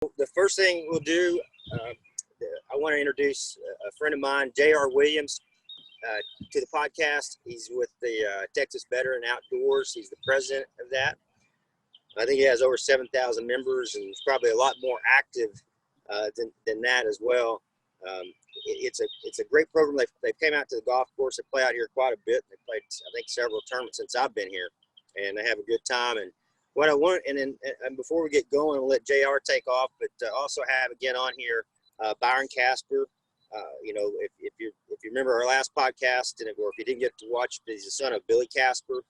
The first thing we'll do, I want to introduce a friend of mine, J.R. Williams, to the podcast. He's with the Texas Veteran Outdoors. He's the president of that. I think he has over 7,000 members, and he's probably a lot more active than that as well. It's a great program. They came out to the golf course. They play out here quite a bit. They played, I think, several tournaments since I've been here, and they have a good time. And what I want, and before we get going, I'll let JR take off, but also have again on here Byron Casper. If you remember our last podcast, or if you didn't get to watch, he's the son of Billy Casper.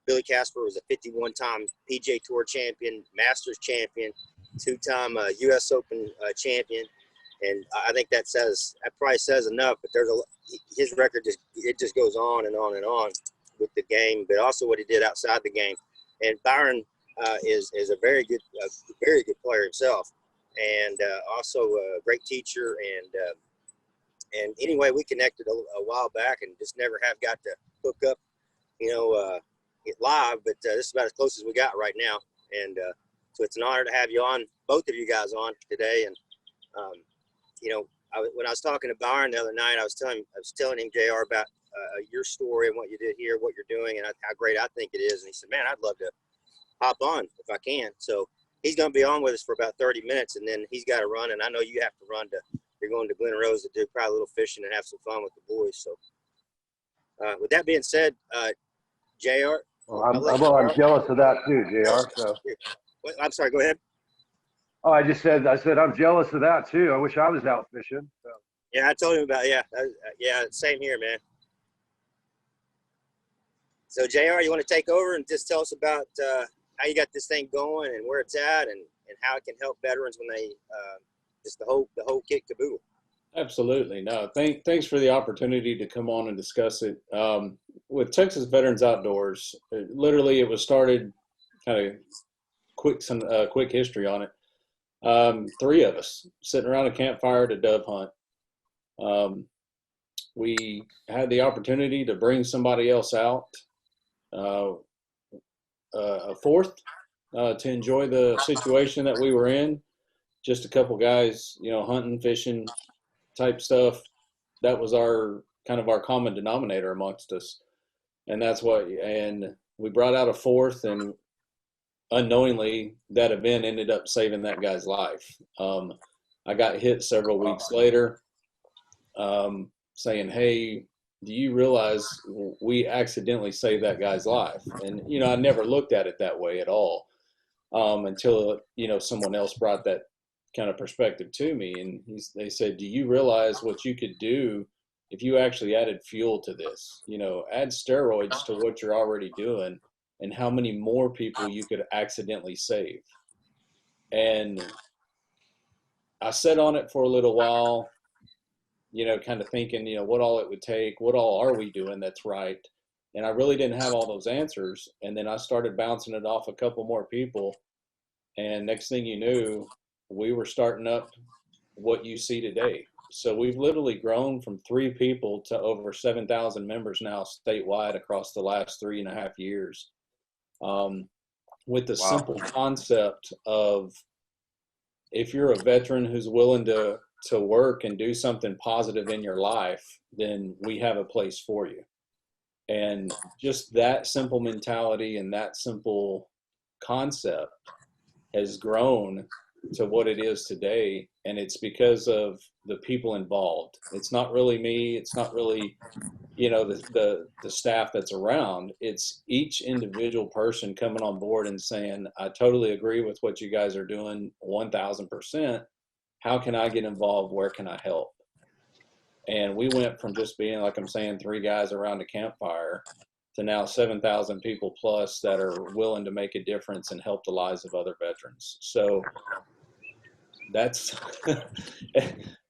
Billy Casper was a 51-time PGA Tour champion, Masters champion, 2-time U.S. Open champion, and I think that probably says enough. But his record just goes on and on and on with the game, but also what he did outside the game. And Byron is a very good player himself, and also a great teacher. And anyway, we connected a while back, and just never have got to hook up, it live. But this is about as close as we got right now. And so it's an honor to have you on, both of you guys on today. And when I was talking to Byron the other night, I was telling him, JR, about your story and what you did here, what you're doing, and how great I think it is. And he said, man, I'd love to hop on if I can. So he's going to be on with us for about 30 minutes, and then he's got to run. And I know you have to run you're going to Glen Rose to do probably a little fishing and have some fun with the boys. So with that being said, JR. Well, I'm jealous of that too, JR. So. I'm sorry, go ahead. Oh, I said I'm jealous of that too. I wish I was out fishing. So. Yeah, I told him about same here, man. So, JR, you want to take over and just tell us about how you got this thing going and where it's at and how it can help veterans when they just the whole kit caboodle. Absolutely. No, thanks for the opportunity to come on and discuss it. With Texas Veterans Outdoors, literally it was started kind of quick history on it. 3 of us sitting around a campfire at a dove hunt. We had the opportunity to bring somebody else out, a fourth, to enjoy the situation that we were in. Just a couple guys, hunting, fishing type stuff. That was our common denominator amongst us. And and we brought out a fourth, and unknowingly that event ended up saving that guy's life. I got hit several weeks later, saying, hey, do you realize we accidentally saved that guy's life? And, I never looked at it that way at all, until, someone else brought that kind of perspective to me. And they said, do you realize what you could do if you actually added fuel to this, add steroids to what you're already doing, and how many more people you could accidentally save? And I sat on it for a little while, kind of thinking, what all it would take, what all are we doing that's right? And I really didn't have all those answers. And then I started bouncing it off a couple more people. And next thing you knew, we were starting up what you see today. So we've literally grown from 3 people to over 7,000 members now statewide across the last 3.5 years. With the simple concept of, if you're a veteran who's willing to work and do something positive in your life, then we have a place for you. And just that simple mentality and that simple concept has grown to what it is today. And it's because of the people involved. It's not really me. It's not really, the staff that's around. It's each individual person coming on board and saying, I totally agree with what you guys are doing 1,000%. How can I get involved? Where can I help? And we went from just being, like I'm saying, 3 guys around a campfire to now 7,000 people plus that are willing to make a difference and help the lives of other veterans. So that's,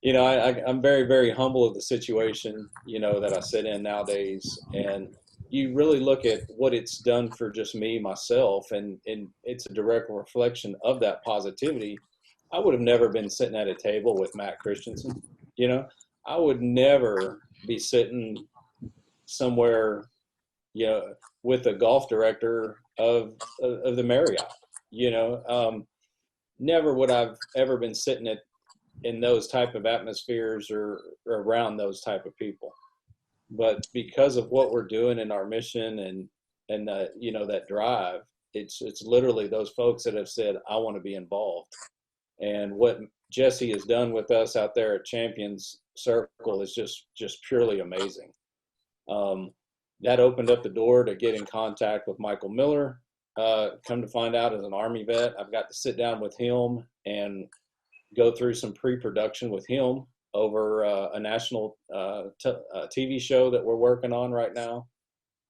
I'm very, very humble of the situation, that I sit in nowadays. And you really look at what it's done for just me, myself, and it's a direct reflection of that positivity. I would have never been sitting at a table with Matt Christensen. I would never be sitting somewhere, with a golf director of the Marriott. never would I've ever been sitting in those type of atmospheres or around those type of people. But because of what we're doing in our mission and that drive, it's literally those folks that have said, I want to be involved. And what Jesse has done with us out there at Champions Circle is just purely amazing. That opened up the door to get in contact with Michael Miller. Come to find out, as an Army vet, I've got to sit down with him and go through some pre-production with him over a national TV show that we're working on right now.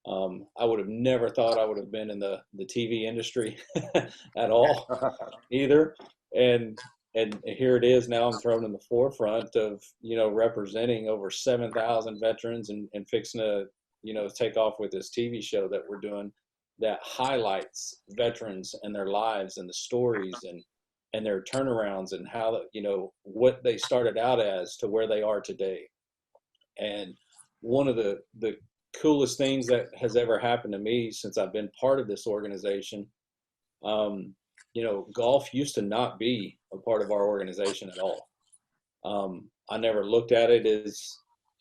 I would have never thought I would have been in the TV industry at all either. And here it is now. I'm thrown in the forefront of, representing over 7,000 veterans and fixing to, take off with this TV show that we're doing that highlights veterans and their lives and the stories and their turnarounds and how, what they started out as to where they are today. And one of the coolest things that has ever happened to me since I've been part of this organization, golf used to not be a part of our organization at all. I never looked at it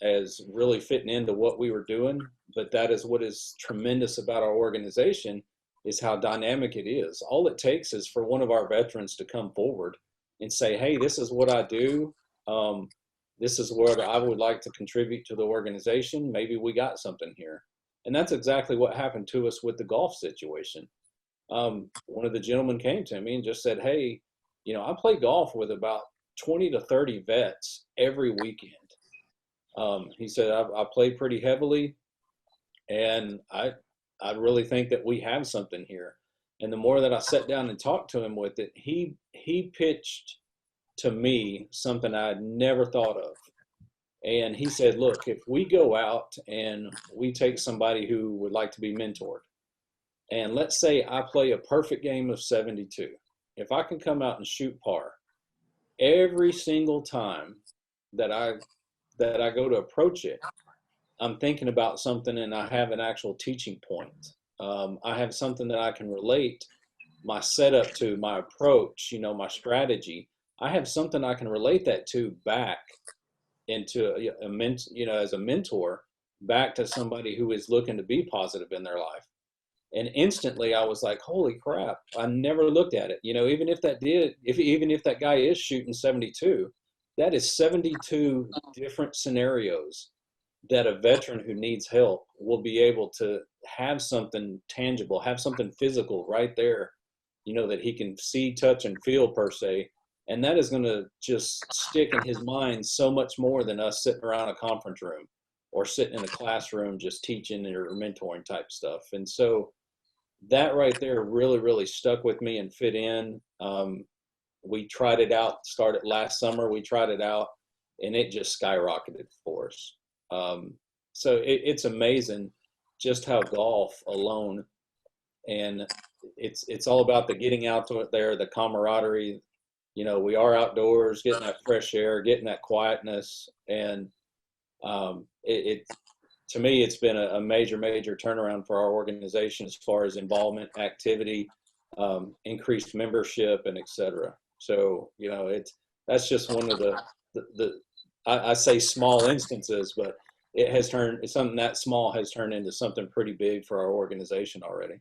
as really fitting into what we were doing, but that is what is tremendous about our organization, is how dynamic it is. All it takes is for one of our veterans to come forward and say, hey, this is what I do. This is what I would like to contribute to the organization. Maybe we got something here. And that's exactly what happened to us with the golf situation. One of the gentlemen came to me and just said, hey, I play golf with about 20 to 30 vets every weekend. He said, I play pretty heavily, and I really think that we have something here. And the more that I sat down and talked to him with it, he pitched to me something I had never thought of. And he said, look, if we go out and we take somebody who would like to be mentored, and let's say I play a perfect game of 72, if I can come out and shoot par every single time that I go to approach it, I'm thinking about something and I have an actual teaching point. I have something that I can relate my setup to, my approach, my strategy. I have something I can relate that to back into as a mentor, back to somebody who is looking to be positive in their life. And instantly I was like, holy crap, I never looked at it. Even if that guy is shooting 72, that is 72 different scenarios that a veteran who needs help will be able to have something tangible, have something physical right there, that he can see, touch, and feel per se. And that is going to just stick in his mind so much more than us sitting around a conference room or sitting in a classroom just teaching or mentoring type stuff. And so that right there really, really stuck with me and fit in. We tried it out, started last summer. We tried it out, and it just skyrocketed for us. So it's amazing just how golf alone, and it's all about the getting out to it there, the camaraderie. We are outdoors, getting that fresh air, getting that quietness, and to me, it's been a major turnaround for our organization as far as involvement, activity, increased membership, and et cetera. So, that's just one of I say small instances, but it's something that small has turned into something pretty big for our organization already.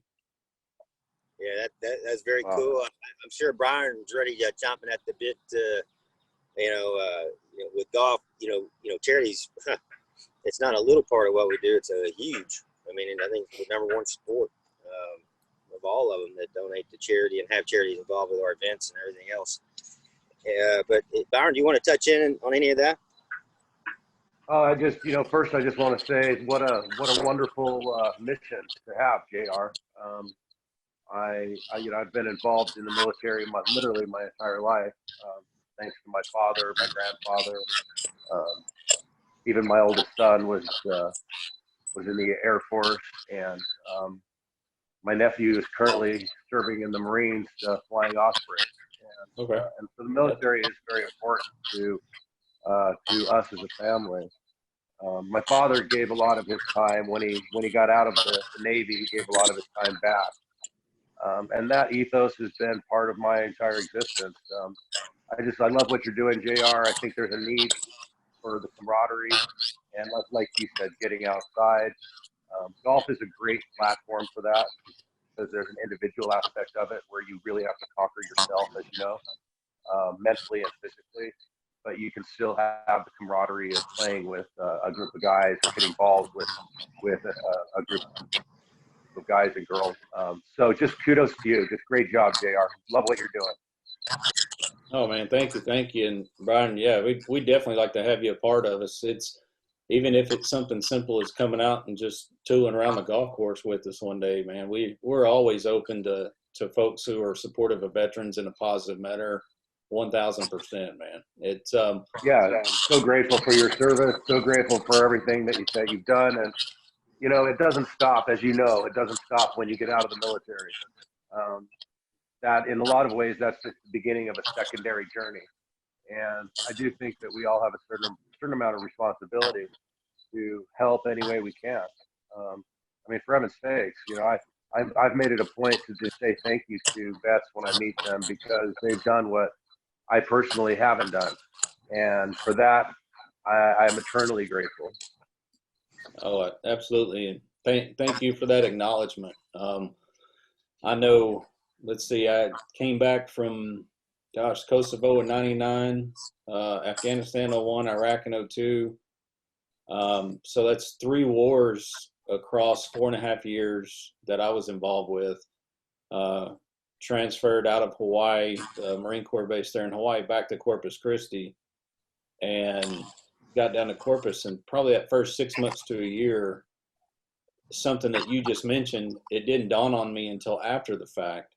Yeah, that's very cool. I'm sure Byron's ready, chomping at the bit. With golf, charities. It's not a little part of what we do. It's a huge. I think it's the number one sport of all of them that donate to charity and have charities involved with our events and everything else. But Byron, do you want to touch in on any of that? I just, first I just want to say what a wonderful mission to have, JR. I've been involved in the military literally my entire life, thanks to my father, my grandfather. Even my oldest son was in the Air Force, and my nephew is currently serving in the Marines, flying Osprey. And, okay. And so the military is very important to us as a family. My father gave a lot of his time when he got out of the Navy. He gave a lot of his time back And that ethos has been part of my entire existence. I love what you're doing, JR. I think there's a need for the camaraderie and like you said, getting outside. Golf is a great platform for that because there's an individual aspect of it where you really have to conquer yourself, as you know, mentally and physically. But you can still have the camaraderie of playing with a group of guys or hitting balls with a group of guys and girls. So just kudos to you. Just great job, JR. Love what you're doing. Oh man, thank you, and Brian. Yeah, we definitely like to have you a part of us. It's even if it's something simple as coming out and just tooling around the golf course with us one day, man. We're always open to folks who are supportive of veterans in a positive manner. 1,000%, man. It's Yeah, so grateful for your service. So grateful for everything that you've done, and you know it doesn't stop. As you know, it doesn't stop when you get out of the military. That in a lot of ways, that's the beginning of a secondary journey. And I do think that we all have a certain amount of responsibility to help any way we can. I mean, for heaven's sakes, you know, I've made it a point to just say thank you to vets when I meet them because they've done what I personally haven't done, and for that, I'm eternally grateful. oh, absolutely, and thank you for that acknowledgement. I know. Let's see. I came back from Kosovo in '99, Afghanistan '01, Iraq in '02. So that's 3 wars across 4.5 years that I was involved with. Transferred out of Hawaii, the Marine Corps base there in Hawaii, back to Corpus Christi, and got down to Corpus. And probably that first 6 months to a year, something that you just mentioned, it didn't dawn on me until after the fact.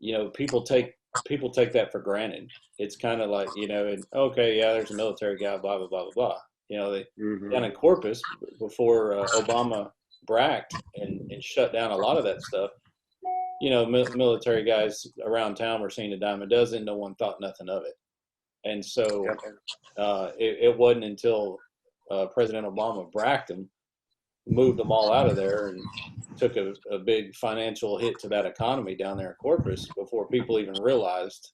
You know, people take that for granted. It's kind of like, you know, okay, yeah, there's a military guy, blah blah blah blah blah. You know, they down in Corpus before Obama bracked and shut down a lot of that stuff. You know, military guys around town were seen a dime a dozen. No one thought nothing of it. And so it wasn't until President Obama bracked them, moved them all out of there, and took a big financial hit to that economy down there in Corpus before people even realized,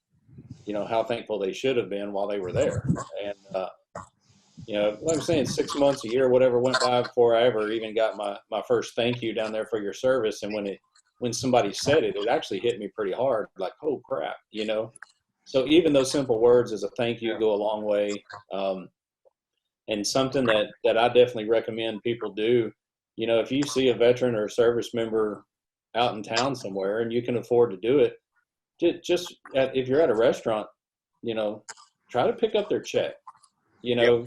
you know, how thankful they should have been while they were there. And, you know, like I'm saying, 6 months, a year, whatever went by before I ever even got my first thank you down there for your service. And when somebody said it, it actually hit me pretty hard, like, oh crap, you know? So even those simple words as a thank you go a long way. And something that I definitely recommend people do, you know, if you see a veteran or a service member out in town somewhere and you can afford to do it, just if you're at a restaurant, you know, try to pick up their check, you know,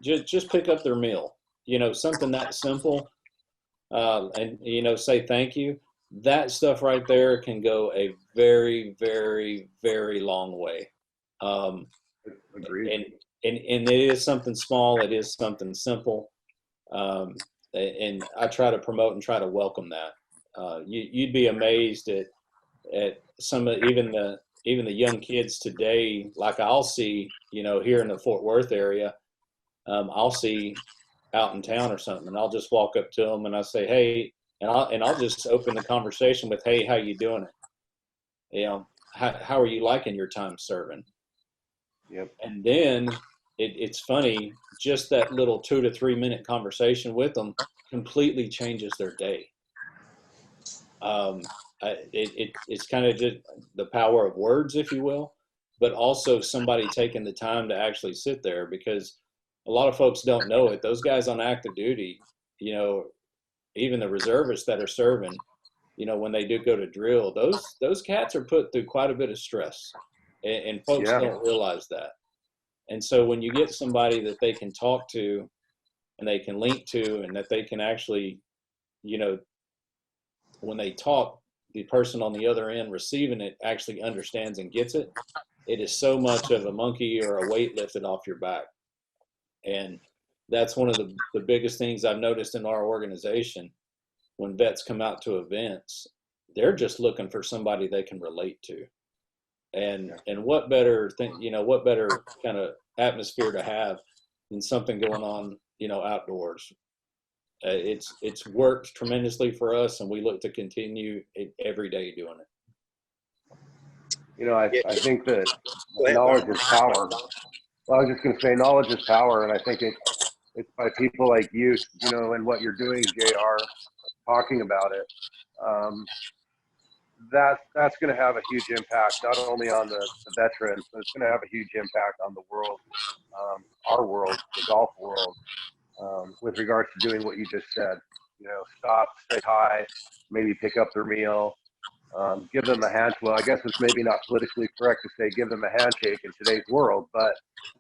just pick up their meal, you know, something that simple, and, you know, say thank you. That stuff right there can go a very, very, very long way. Agreed. And it is something small. It is something simple. And I try to promote and try to welcome that. You'd be amazed at some of even the young kids today. Like I'll see, you know, here in the Fort Worth area, I'll see out in town or something, and I'll just walk up to them and I say, hey, and I'll just open the conversation with, hey, how you doing it? You know, how are you liking your time serving? Yep. And then it's funny, just that little 2 to 3 minute conversation with them completely changes their day. It's kind of just the power of words, if you will, but also somebody taking the time to actually sit there, because a lot of folks don't know it. Those guys on active duty, you know, even the reservists that are serving, you know, when they do go to drill, those cats are put through quite a bit of stress, and folks don't realize that. And so when you get somebody that they can talk to and they can link to, and that they can actually, you know, when they talk, the person on the other end receiving it actually understands and gets it, it is so much of a monkey or a weight lifted off your back. And that's one of the biggest things I've noticed in our organization. When vets come out to events, they're just looking for somebody they can relate to. And what better thing, you know, what better kind of atmosphere to have than something going on, you know, outdoors. It's worked tremendously for us, and we look to continue it every day doing it. You know, I think that Go ahead, knowledge Byron. is power. Well, I was just going to say knowledge is power, and I think it's by people like you, you know, and what you're doing, JR, talking about it. That's going to have a huge impact, not only on the veterans, but it's going to have a huge impact on the world, our world, the golf world, with regards to doing what you just said. You know, stop, say hi, maybe pick up their meal, give them a hand. Well, I guess it's maybe not politically correct to say give them a handshake in today's world, but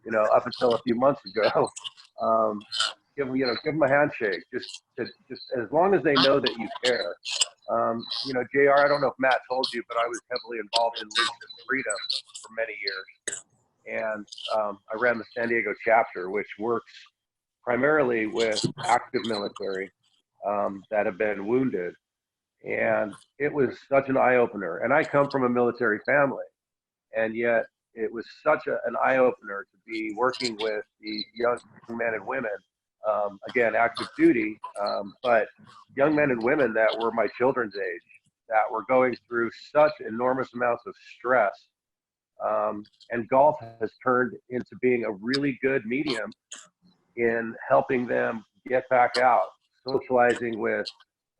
you know, up until a few months ago, give them a handshake. Just as long as they know that you care. You know, JR, I don't know if Matt told you, but I was heavily involved in Links of Freedom for many years, and I ran the San Diego chapter, which works primarily with active military that have been wounded. And it was such an eye-opener. And I come from a military family, and yet it was such an eye-opener to be working with the young men and women, again, active duty, but young men and women that were my children's age, that were going through such enormous amounts of stress. And golf has turned into being a really good medium in helping them get back out, socializing with,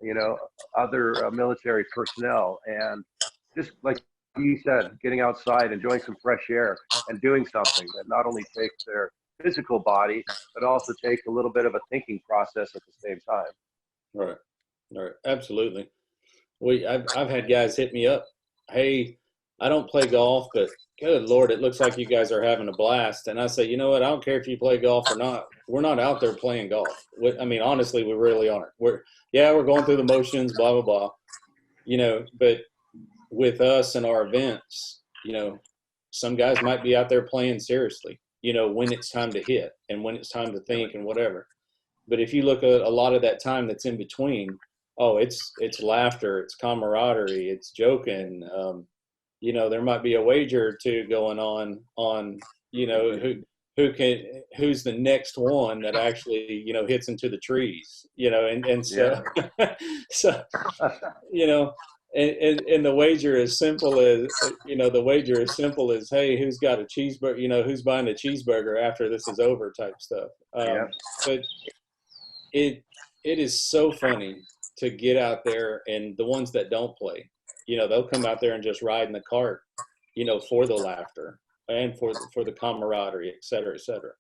you know, other military personnel, and just like you said, getting outside, enjoying some fresh air, and doing something that not only takes their physical body, but also takes a little bit of a thinking process at the same time. Right, absolutely. I've had guys hit me up. Hey, I don't play golf, but good Lord, it looks like you guys are having a blast. And I say, you know what? I don't care if you play golf or not. We're not out there playing golf. I mean, honestly, we really aren't. We're going through the motions, blah, blah, blah. You know, but with us and our events, you know, some guys might be out there playing seriously, you know, when it's time to hit and when it's time to think and whatever. But if you look at a lot of that time that's in between, oh, it's laughter, it's camaraderie, it's joking. You know, there might be a wager or two going on, you know, who's the next one that actually, you know, hits into the trees, you know, and so, so, you know, and the wager is simple as, you know, hey, who's got a cheeseburger, you know, who's buying a cheeseburger after this is over type stuff. But it is so funny to get out there, and the ones that don't play, you know, they'll come out there and just ride in the cart, you know, for the laughter and for the camaraderie, et cetera, et cetera.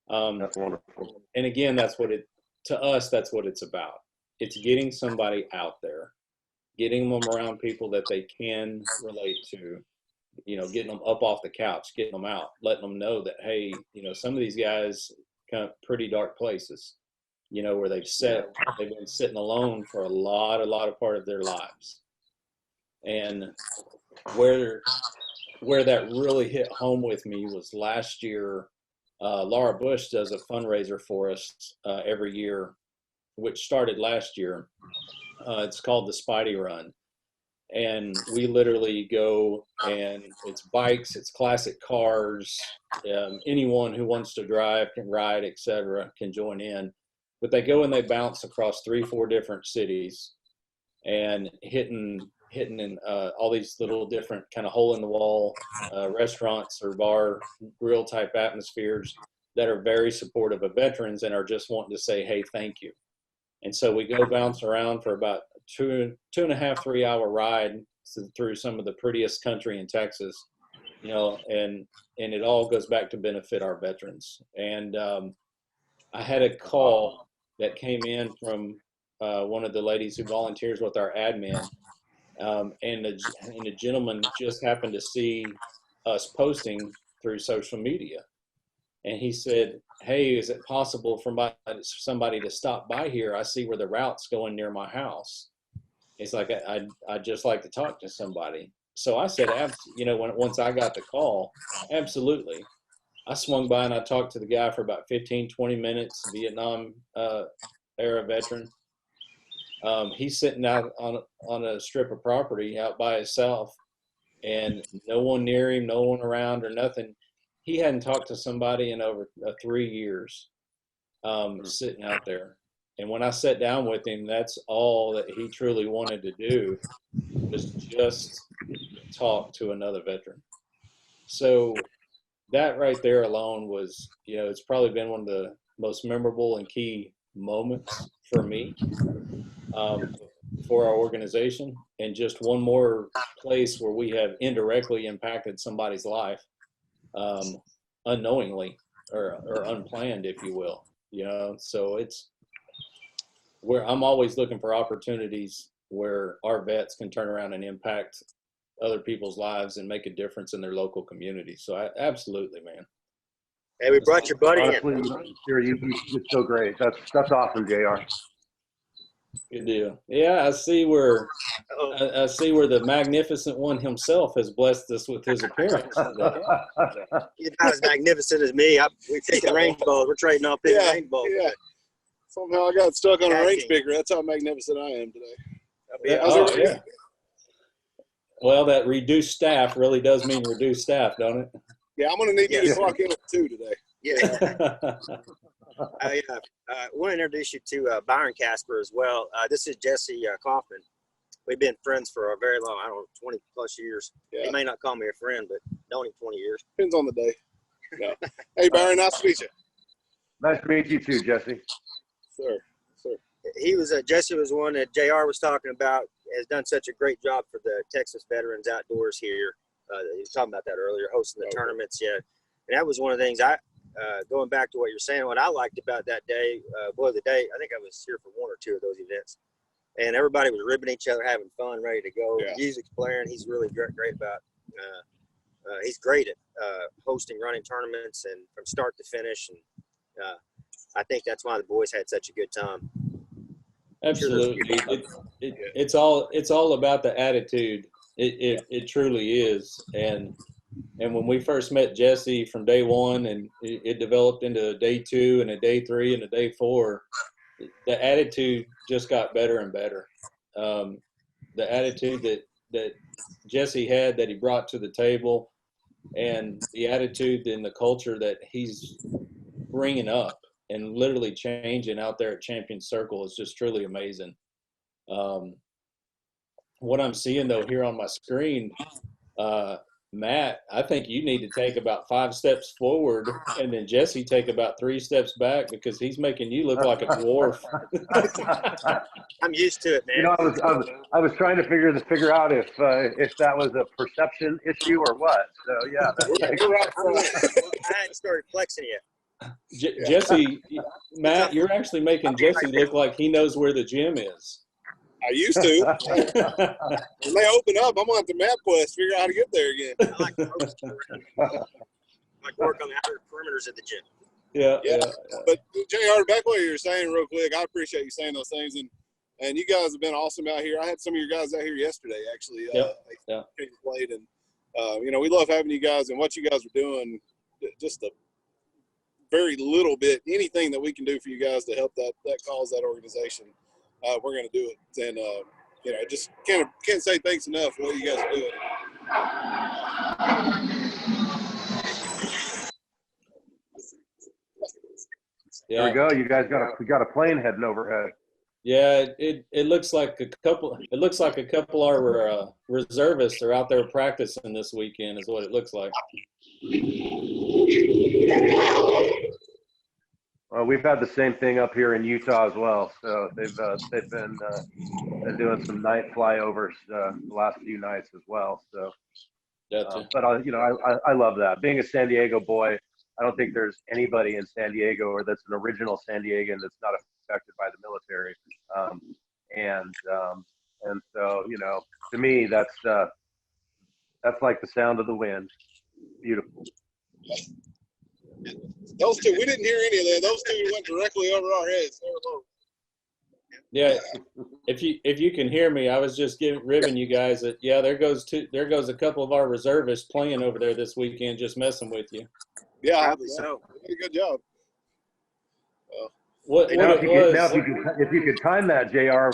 That's wonderful. And again, that's what it's about. It's getting somebody out there, getting them around people that they can relate to, you know, getting them up off the couch, getting them out, letting them know that, hey, you know, some of these guys come pretty dark places, you know, where they've been sitting alone for a lot of part of their lives. And where that really hit home with me was last year. Laura Bush does a fundraiser for us every year, which started last year. It's called the Spidey Run. And we literally go, and it's bikes, it's classic cars. Anyone who wants to drive can ride, etc., can join in. But they go and they bounce across 3-4 different cities and hitting in all these little different kind of hole in the wall restaurants or bar grill type atmospheres that are very supportive of veterans and are just wanting to say, hey, thank you. And so we go bounce around for about 2.5, 3 hour ride through some of the prettiest country in Texas, you know, and it all goes back to benefit our veterans. And I had a call that came in from one of the ladies who volunteers with our admin. And a gentleman just happened to see us posting through social media. And he said, hey, is it possible for somebody to stop by here? I see where the route's going near my house. It's like, I'd just like to talk to somebody. So I said, you know, once I got the call, absolutely. I swung by and I talked to the guy for about 15, 20 minutes, Vietnam era veteran. He's sitting out on a strip of property out by himself, and no one near him, no one around or nothing. He hadn't talked to somebody in over 3 years, sitting out there. And when I sat down with him, that's all that he truly wanted to do, was just talk to another veteran. So that right there alone was, it's probably been one of the most memorable and key moments for me, for our organization, and just one more place where we have indirectly impacted somebody's life, unknowingly or unplanned, if you will. So it's where I'm always looking for opportunities where our vets can turn around and impact other people's lives and make a difference in their local community. So absolutely, man. Hey, we brought your buddy Honestly, you're so great. That's awesome, JR. Good deal. Yeah, I see where the magnificent one himself has blessed us with his appearance today. He's not as magnificent as me. We're taking rainbows. We're trading off big rainbows. Yeah. Somehow I got stuck on a range picker. That's how magnificent I am today. Yeah. Well, that reduced staff really does mean reduced staff, don't it? Yeah, I'm going to need you to clock in at 2 today. Yeah. I want to introduce you to Byron Casper as well. This is Jesse Kaufman. We've been friends for a very long, 20 plus years. Yeah. He may not call me a friend, but known him 20 years. Depends on the day. No. Hey, Byron, nice to meet you. Nice to meet you too, Jesse. Sir. He was Jesse was one that JR was talking about. Has done such a great job for the Texas Veterans Outdoors here. He was talking about that earlier, hosting the tournaments. Yeah, and that was one of the things going back to what you're saying. What I liked about that day, the day I think I was here for 1 or 2 of those events, and everybody was ribbing each other, having fun, ready to go. Yeah. Music's blaring. He's really great about. He's great at hosting, running tournaments, and from start to finish. And I think that's why the boys had such a good time. Absolutely. It's all about the attitude. It truly is. And when we first met Jesse from day one, and it developed into a day 2 and a day 3 and a day 4, the attitude just got better and better. The attitude that Jesse had, that he brought to the table, and the attitude and the culture that he's bringing up and literally changing out there at Champion Circle is just truly amazing. What I'm seeing though here on my screen, Matt, I think you need to take about 5 steps forward, and then Jesse take about 3 steps back, because he's making you look like a dwarf. I'm used to it, man. I was trying to figure out if that was a perception issue or what. So yeah, I hadn't started flexing yet. Jesse, Matt, you're actually making Jesse look like he knows where the gym is. I used to. When they open up, I'm going to have to MapQuest, figure out how to get there again. I like to work on the outer perimeters of the gym. Yeah. But JR, back what you were saying real quick, I appreciate you saying those things, and you guys have been awesome out here. I had some of your guys out here yesterday, actually. They played, and we love having you guys, and what you guys are doing. Just a very little bit, anything that we can do for you guys to help that cause, that organization, we're going to do it. And just can't say thanks enough for what you guys are doing. Yeah. There we go. You guys got a plane heading overhead. Yeah, it looks like a couple. It looks like a couple of our reservists are out there practicing this weekend, is what it looks like. Well, we've had the same thing up here in Utah as well. So they've been doing some night flyovers the last few nights as well. So, but I love that. Being a San Diego boy, I don't think there's anybody in San Diego or that's an original San Diegan that's not affected by the military. And so, to me, that's like the sound of the wind. Beautiful. Those two, we didn't hear any of that. Those two went directly over our heads. They were low. Yeah, if you can hear me, I was just ribbing you guys that there goes a couple of our reservists playing over there this weekend, just messing with you. Yeah, Probably so. They did a good job. If you could time that, JR,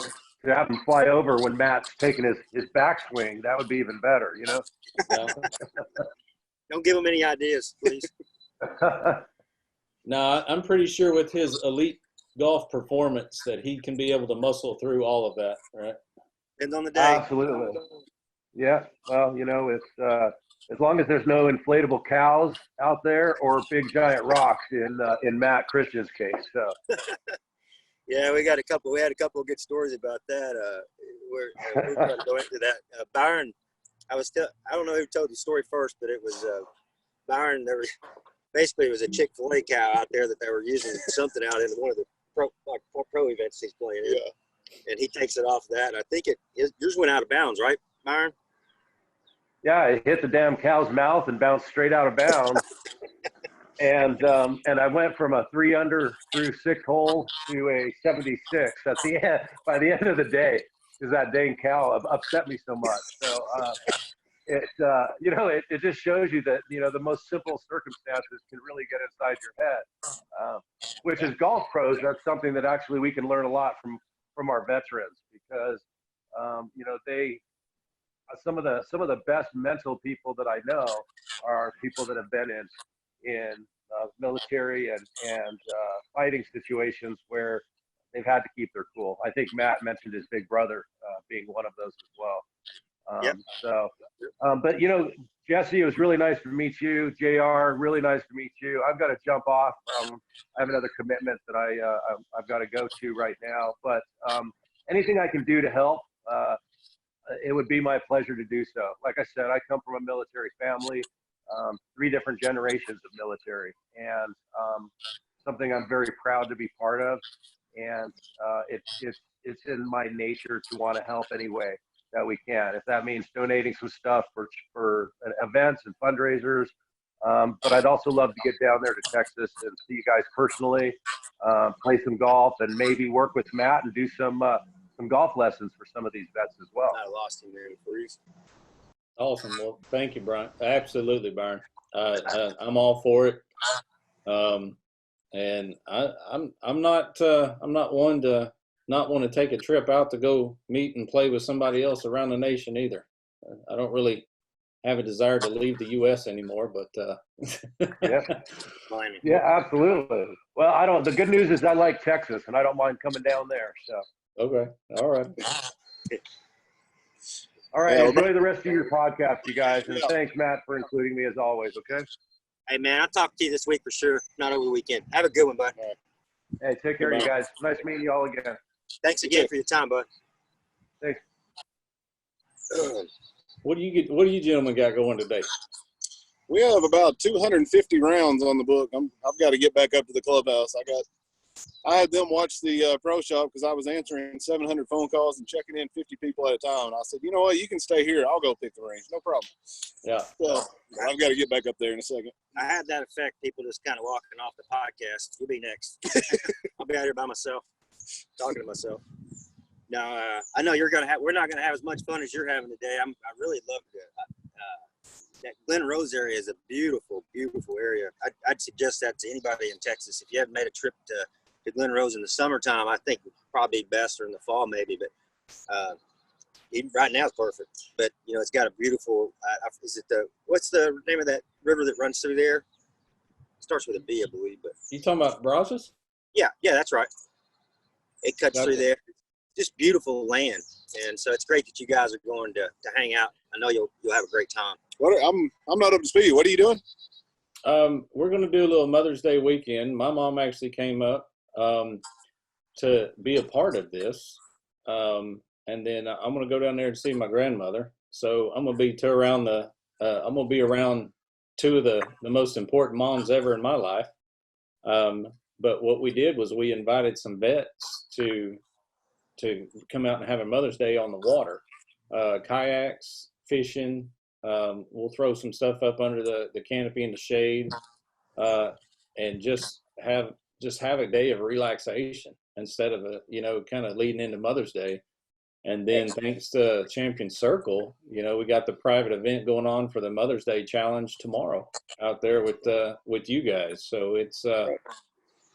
to have him fly over when Matt's taking his backswing, that would be even better, Yeah. Don't give him any ideas, please. No, I'm pretty sure with his elite golf performance that he can be able to muscle through all of that, right? Depends on the day. Absolutely. Yeah. Well, it's as long as there's no inflatable cows out there or big giant rocks in Matt Christian's case. So. Yeah, we had a couple of good stories about that. We're going to go into that. Byron, I don't know who told the story first, but it was Byron. Basically, it was a Chick-fil-A cow out there that they were using something out in one of the pro events he's playing in. Yeah. And he takes it off that. I think yours went out of bounds, right, Byron? Yeah, it hit the damn cow's mouth and bounced straight out of bounds. And I went from a 3 under through 6 hole to a 76 at the end. By the end of the day, because that dang cow upset me so much. So it just shows you that the most simple circumstances can really get inside your head. Which is golf pros. That's something that actually we can learn a lot from our veterans, because some of the best mental people that I know are people that have been in military and fighting situations where they've had to keep their cool. I think Matt mentioned his big brother being one of those as well. Yep. But Jesse, it was really nice to meet you. JR, really nice to meet you. I've got to jump off. I have another commitment that I've got to go to right now. But anything I can do to help, it would be my pleasure to do so. Like I said, I come from a military family, 3 different generations of military, and something I'm very proud to be part of. And it's in my nature to want to help any way that we can. If that means donating some stuff for events and fundraisers, but I'd also love to get down there to Texas and see you guys personally, play some golf, and maybe work with Matt and do some golf lessons for some of these vets as well. I lost him there in the freeze. Awesome. Well, thank you, Brian. Absolutely, Byron. I'm all for it. And I'm not one to not want to take a trip out to go meet and play with somebody else around the nation either. I don't really have a desire to leave the U.S. anymore, but yeah, absolutely. Well, the good news is I like Texas, and I don't mind coming down there. So. Okay. All right. All right. Enjoy the rest of your podcast, you guys. And thanks, Matt, for including me as always. Okay. Hey, man, I'll talk to you this week for sure. Not over the weekend. Have a good one, bud. Hey, take care, you guys. Nice meeting you all again. Thanks again for your time, bud. Thanks. What do you gentlemen got going today? We have about 250 rounds on the book. I've got to get back up to the clubhouse. I had them watch the pro shop because I was answering 700 phone calls and checking in 50 people at a time. And I said, you know what, you can stay here. I'll go pick the range. No problem. Yeah. So I've got to get back up there in a second. I had that effect. People just kind of walking off the podcast. You'll be next. I'll be out here by myself, talking to myself. Now, I know we're not going to have as much fun as you're having today. I really loved it. That Glen Rose area is a beautiful, beautiful area. I'd suggest that to anybody in Texas. If you haven't made a trip to Glen Rose in the summertime, I think it'd probably be best, or in the fall maybe. But even right now it's perfect. But it's got a beautiful. What's the name of that river that runs through there? It starts with a B, I believe. But you talking about Brazos? Yeah, that's right. It cuts through there. Just beautiful land, and so it's great that you guys are going to hang out. I know you'll have a great time. I'm not up to speed. What are you doing? We're going to do a little Mother's Day weekend. My mom actually came up to be a part of this, and then I'm going to go down there and see my grandmother. So I'm going to be around I'm going to be around 2 of the most important moms ever in my life. But what we did was we invited some vets to come out and have a Mother's Day on the water, kayaks, fishing. We'll throw some stuff up under the canopy in the shade, and just have a day of relaxation instead of kind of leading into Mother's Day. And then thanks to Champion Circle, we got the private event going on for the Mother's Day Challenge tomorrow out there with you guys. So it's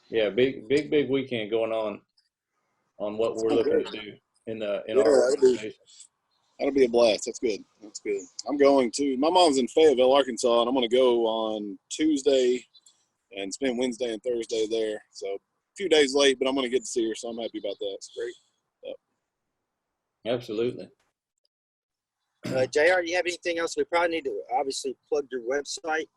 big weekend going on what we're looking to do in our organization. That'll be a blast. That's good. I'm going to, my mom's in Fayetteville, Arkansas, and I'm going to go on Tuesday and spend Wednesday and Thursday there. So few days late, but I'm going to get to see her, so I'm happy about that. It's great. Absolutely. JR, do you have anything else? We probably need to obviously plug your website,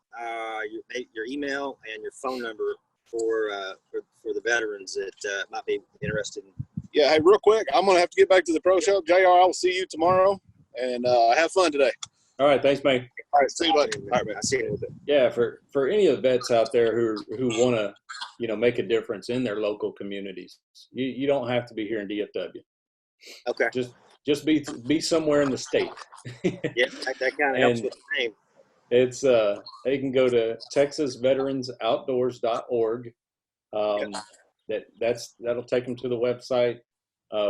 your email, and your phone number for the veterans that might be interested in. Yeah, hey, real quick, I'm going to have to get back to the pro show. JR, I will see you tomorrow, and have fun today. All right, thanks, mate. All right, See you, buddy. All right, man. I'll see you in a little bit. Yeah, for any of the vets out there who want to, make a difference in their local communities, you don't have to be here in DFW. Okay. Just be somewhere in the state. Yeah, that kind of helps with the name. It's they can go to texasveteransoutdoors.org. That'll take them to the website.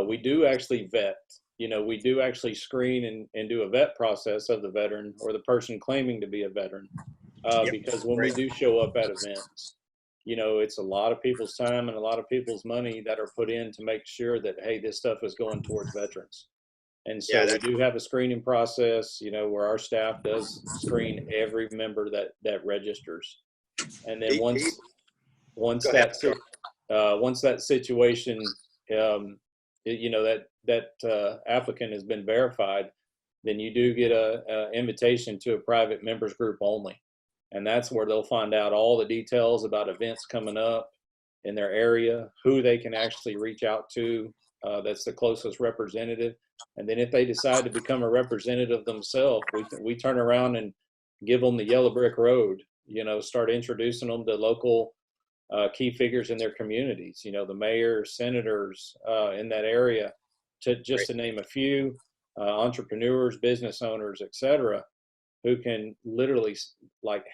We do actually vet. We do actually screen and do a vet process of the veteran or the person claiming to be a veteran. Because when we do show up at events, it's a lot of people's time and a lot of people's money that are put in to make sure that, hey, this stuff is going towards veterans. And so we do have a screening process, where our staff does screen every member that registers. And then once that situation, that applicant has been verified, then you do get a invitation to a private members group only. And that's where they'll find out all the details about events coming up in their area, who they can actually reach out to, that's the closest representative. And then if they decide to become a representative themselves, we turn around and give them the yellow brick road, start introducing them to local key figures in their communities, the mayors, senators in that area, to name a few, entrepreneurs, business owners, etc., who can literally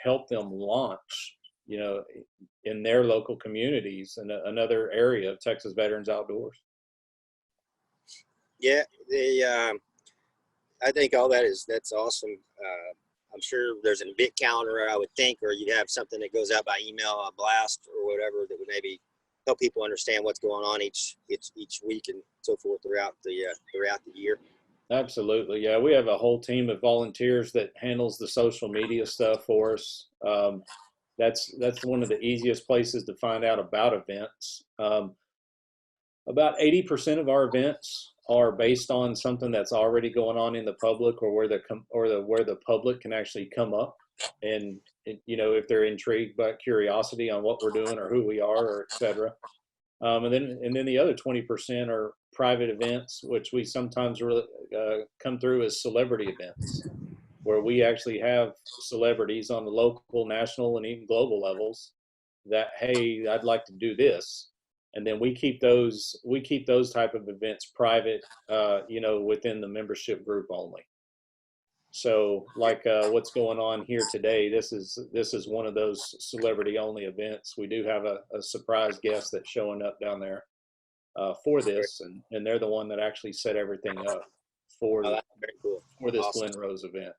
help them launch, in their local communities and another area of Texas Veterans Outdoors. Yeah, I think all that's awesome. I'm sure there's an event calendar, I would think, or you'd have something that goes out by email, a blast or whatever, that would maybe help people understand what's going on each week and so forth throughout the year. Absolutely. Yeah. We have a whole team of volunteers that handles the social media stuff for us. That's one of the easiest places to find out about events. About 80% of our events are based on something that's already going on in the public, or where the public can actually come up and, if they're intrigued by curiosity on what we're doing or who we are, or et cetera. And then the other 20% are private events, which we sometimes really come through as celebrity events, where we actually have celebrities on the local, national, and even global levels that, hey, I'd like to do this. And then we keep those type of events private, within the membership group only. So what's going on here today, this is one of those celebrity only events. We do have a surprise guest that's showing up down there for this, and they're the one that actually set everything up for that's very cool. For this Awesome. Glen Rose event.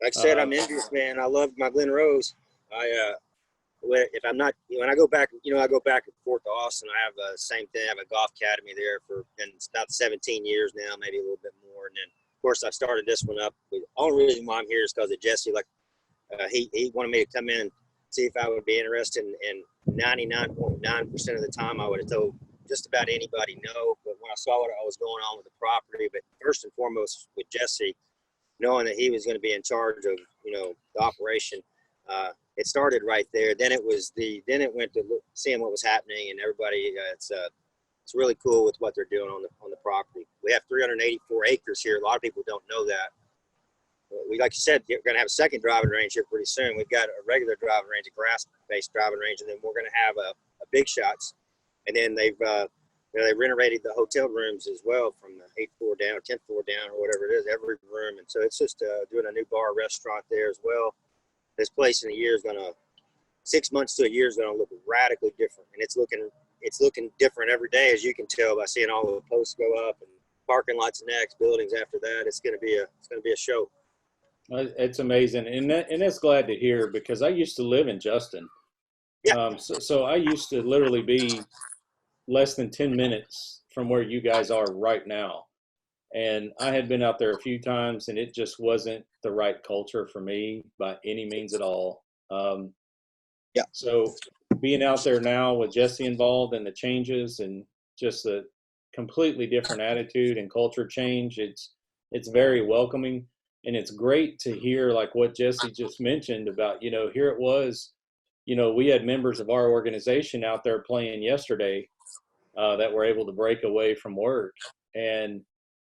Like I said, I'm envious, man. I love my Glen Rose. When I go back, I go back and forth to Austin. I have the same thing. I have a golf academy there been about 17 years now, maybe a little bit more. And then, of course, I started this one up. The only reason why I'm here is because of Jesse. He wanted me to come in and see if I would be interested. And 99.9% of the time, I would have told just about anybody no. But when I saw what was going on with the property, but first and foremost with Jesse, knowing that he was going to be in charge of, the operation, it started right there. Then it went to seeing what was happening, and everybody. It's really cool with what they're doing on the property. We have 384 acres here. A lot of people don't know that. We, like you said, we're going to have a second driving range here pretty soon. We've got a regular driving range, a grass-based driving range, and then we're going to have a big shots. And then they've renovated the hotel rooms as well, from the 8th floor down, 10th floor down, or whatever it is, every room. And so it's just doing a new bar restaurant there as well. This place in a year is 6 months to a year is going to look radically different, and it's looking different every day, as you can tell by seeing all the posts go up and parking lots next, buildings after that. It's going to be a show. It's amazing, and that's glad to hear, because I used to live in Justin. Yeah. So I used to literally be less than 10 minutes from where you guys are right now. And I had been out there a few times, and it just wasn't the right culture for me by any means at all. Yeah. So being out there now with Jesse involved and the changes and just a completely different attitude and culture change, it's very welcoming. And it's great to hear like what Jesse just mentioned about, here it was, we had members of our organization out there playing yesterday that were able to break away from work, and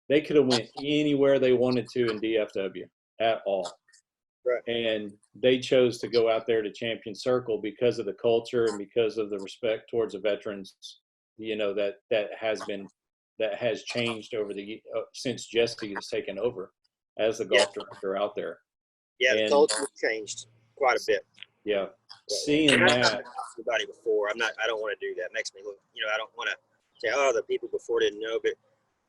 they could have went anywhere they wanted to in DFW at all. Right. And they chose to go out there to Champion Circle because of the culture and because of the respect towards the veterans, that has changed over since Jesse has taken over as the golf director out there. Yeah, the culture changed quite a bit. Yeah, seeing that. Everybody before, I don't want to do that. It makes me look, I don't want to say, oh, the people before didn't know, but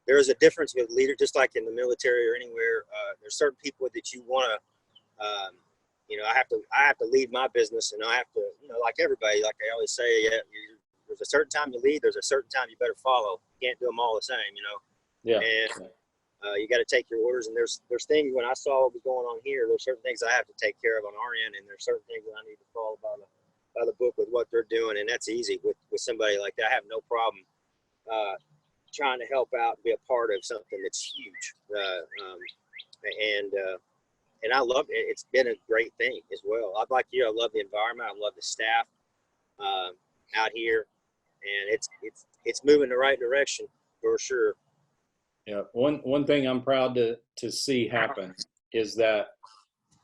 there is a difference with leader, just like in the military or anywhere. There's certain people that you want to, I have to lead my business, and I have to, like everybody, like I always say, there's a certain time you lead, there's a certain time you better follow. You can't do them all the same, Yeah. And you got to take your orders, and there's things when I saw what was going on here, there's certain things I have to take care of on our end, and there's certain things that I need to follow by the book with what they're doing, and that's easy with somebody like that. I have no problem trying to help out and be a part of something that's huge. And I love it. It's been a great thing as well. I'm like you. I love the environment. I love the staff out here, and it's moving the right direction for sure. Yeah. One thing I'm proud to see happen is that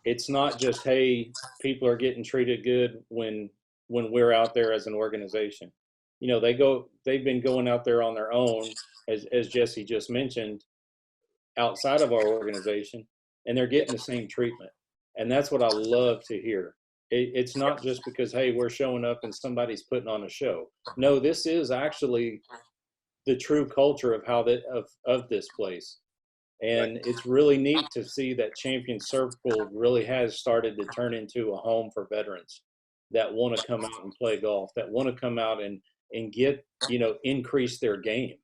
it's not just, hey, people are getting treated good when we're out there as an organization. They've been going out there on their own, as Jesse just mentioned, outside of our organization, and they're getting the same treatment. And that's what I love to hear. It's not just because, hey, we're showing up and somebody's putting on a show. No, this is actually the true culture of this place. And it's really neat to see that Champion Circle really has started to turn into a home for veterans that want to come out and play golf, that want to come out and get, increase their game.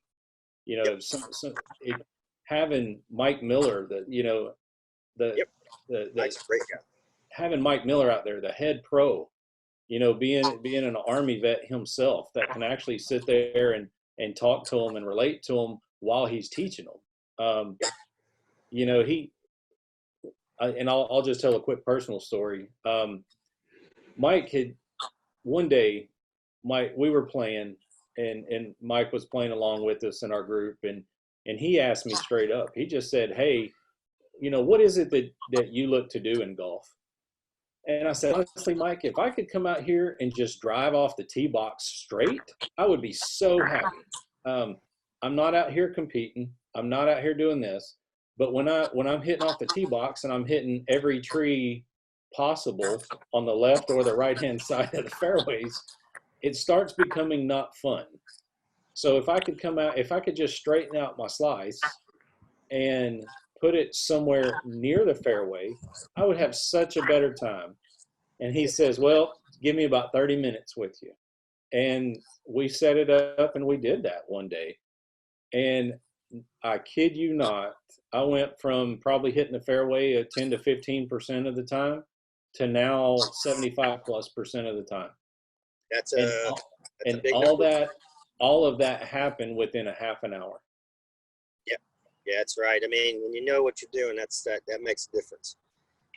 Having Mike Miller, Nice, great guy. Having Mike Miller out there, the head pro, being an Army vet himself that can actually sit there and talk to them and relate to them while he's teaching them. I'll just tell a quick personal story. Mike had one day, we were playing, and Mike was playing along with us in our group, and he asked me straight up. He just said, "Hey, what is it that you look to do in golf?" And I said, honestly, Mike, if I could come out here and just drive off the tee box straight, I would be so happy. I'm not out here competing. I'm not out here doing this. But when I'm hitting off the tee box and I'm hitting every tree possible on the left or the right-hand side of the fairways, it starts becoming not fun. So if I could just straighten out my slice and put it somewhere near the fairway, I would have such a better time. And he says, well, give me about 30 minutes with you. And we set it up, and we did that one day. And I kid you not, I went from probably hitting the fairway at 10 to 15% of the time to now 75+% of the time. That's all of that happened within a half an hour. Yeah, that's right. I mean, when you know what you're doing, that makes a difference.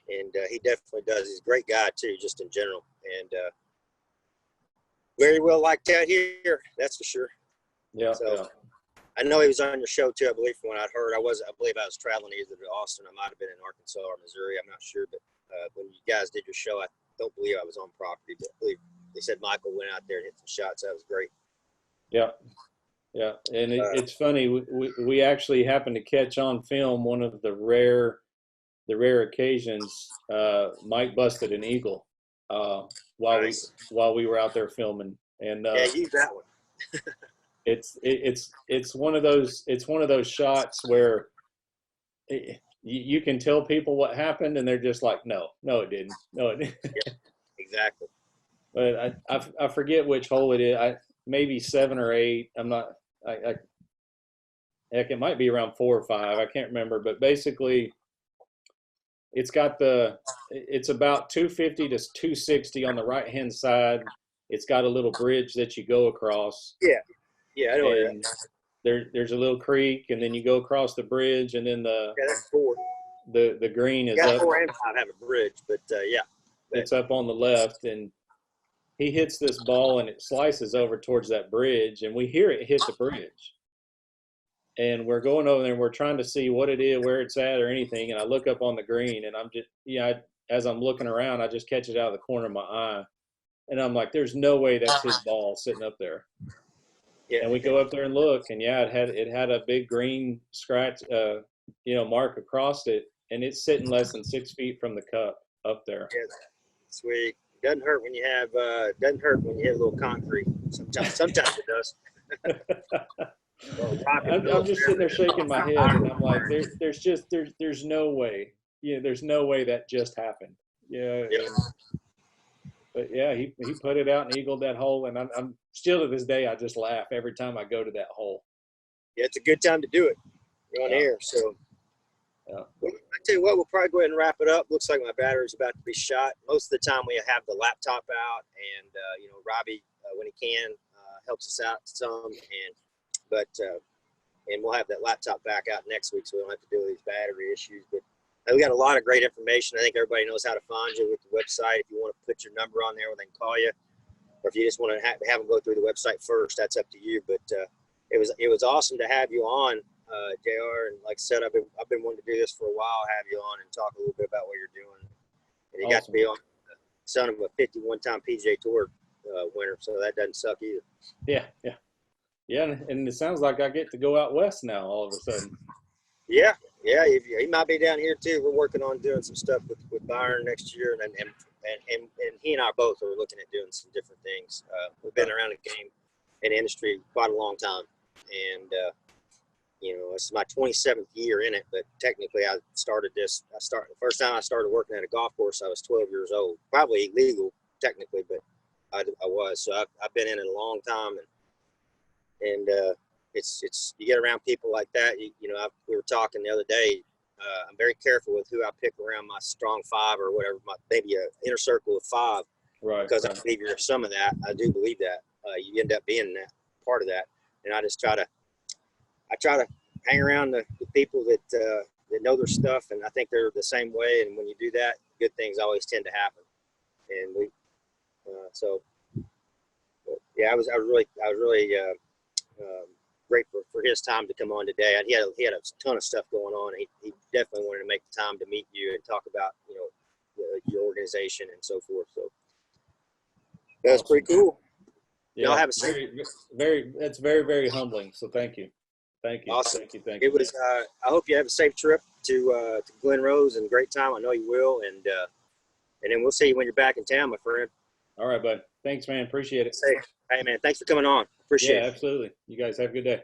And he definitely does. He's a great guy too, just in general, and very well liked out here. That's for sure. Yeah. So yeah. I know he was on your show too. I believe from what I'd heard, I believe I was traveling either to Austin. I might have been in Arkansas or Missouri. I'm not sure, but when you guys did your show, I don't believe I was on property, but I believe they said Michael went out there and hit some shots. That was great. Yeah. Yeah, and it's funny. We actually happened to catch on film one of the rare occasions. Mike busted an eagle while we were out there filming, and use that one. it's one of those shots where you can tell people what happened, and they're just like, no, it didn't. Yeah, exactly. But I forget which hole it is. Maybe 7 or 8. I'm not. Heck, it might be around 4 or 5. I can't remember, but basically, it's about 250 to 260 on the right hand side, It's got a little bridge that you go across. Yeah, I know where And there's a little creek, and then you go across the bridge, and then that's 4. the green is Yeah, up. 4 and 5 have a bridge, but yeah. It's up on the left, and he hits this ball, and it slices over towards that bridge, and we hear it hit the bridge. And we're going over there, and we're trying to see what it is, where it's at, or anything. And I look up on the green, and I'm just, as I'm looking around, I just catch it out of the corner of my eye, and I'm like, "There's no way that's his ball sitting up there." Yeah. And we go up there and look, and it had a big green scratch, mark across it, and it's sitting less than 6 feet from the cup up there. Yeah, sweet. Doesn't hurt when you hit a little concrete. Sometimes it does. I'm just sitting there shaking my head, and I'm like, there's no way. There's no way that just happened. Yeah. But yeah, he put it out and eagled that hole, and I'm still to this day, I just laugh every time I go to that hole. Yeah, it's a good time to do it. You're on air, so. Yeah. Well, I tell you what, we'll probably go ahead and wrap it up. Looks like my battery's about to be shot. Most of the time, we have the laptop out, and Robbie, when he can, helps us out some, and we'll have that laptop back out next week, so we don't have to deal with these battery issues. But we got a lot of great information. I think everybody knows how to find you with the website. If you want to put your number on there, they can call you, or if you just want to have them go through the website first, that's up to you. But it was awesome to have you on, JR. And like I said, I've been wanting to do this for a while. Have you on and talk a little bit about what you're doing. And you got to be on the son of a 51-time PGA Tour winner, so that doesn't suck either. Yeah, and it sounds like I get to go out west now all of a sudden. Yeah, he might be down here too. We're working on doing some stuff with Byron next year, and he and I both are looking at doing some different things. We've been around the game and industry quite a long time, and this is my 27th year in it. But technically, the first time I started working at a golf course, I was 12 years old. Probably illegal technically, but I was. So I've been in it a long time, and it's you get around people like that. We were talking the other day. I'm very careful with who I pick around my strong 5 or whatever, maybe an inner circle of 5, right? Because I believe you're some of that. I do believe that you end up being that part of that, and I just try to hang around the people that know their stuff, and I think they're the same way. And when you do that, good things always tend to happen. And I was really grateful for his time to come on today. And he had a ton of stuff going on. He definitely wanted to make the time to meet you and talk about your organization and so forth. So that's pretty cool. Yeah, y'all have a that's very, very humbling. So thank you. Awesome. Thank you. It was. I hope you have a safe trip to Glen Rose and great time. I know you will, and then we'll see you when you're back in town, my friend. All right, bud. Thanks, man. Appreciate it. Hey, man. Thanks for coming on. Appreciate it. Yeah, absolutely. You guys have a good day.